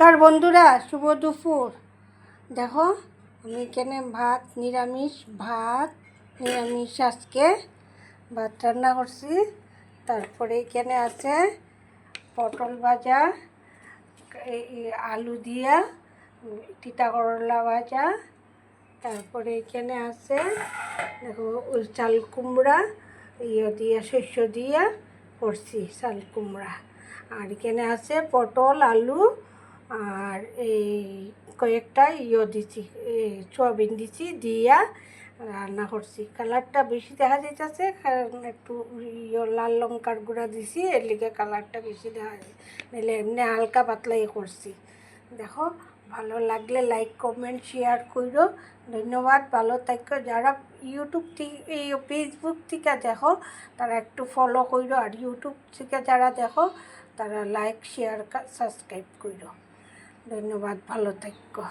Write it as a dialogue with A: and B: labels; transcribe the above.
A: নমস্কার বন্ধুরা, শুভ দুপুর। দেখো আমি এখানে নিরামিষ আজকে ভাত রান্না করছি। তারপরে এখানে আছে পটল ভাজা, আলু দিয়া তিতা করলা ভাজা। তারপরে এখানে আছে দেখো ওই চাল কুমড়া দিয়া শস্য দিয়া করছি চাল কুমড়া। আর এখানে আছে পটল আলু আর এই কয়েকটা দিছি, সোয়াবিন দিছি দিয়া রান্না করছি। কালারটা বেশি দেখা যাইতেছে কারণ একটু লাল লঙ্কার গুঁড়া দিছি, এর লিগে কালারটা বেশি দেখা যায়, নাহলে এমনি হালকা পাতলাই করছি। দেখো ভালো লাগলে লাইক কমেন্ট শেয়ার করো। ধন্যবাদ, ভালো থাকো। যারা ইউটিউব থেকে ফেসবুক থেকে দেখো তারা একটু ফলো করো, আর ইউটিউব থেকে যারা দেখো তারা লাইক শেয়ার সাবস্ক্রাইব করো। ধন্যবাদ, ভালো থাকো।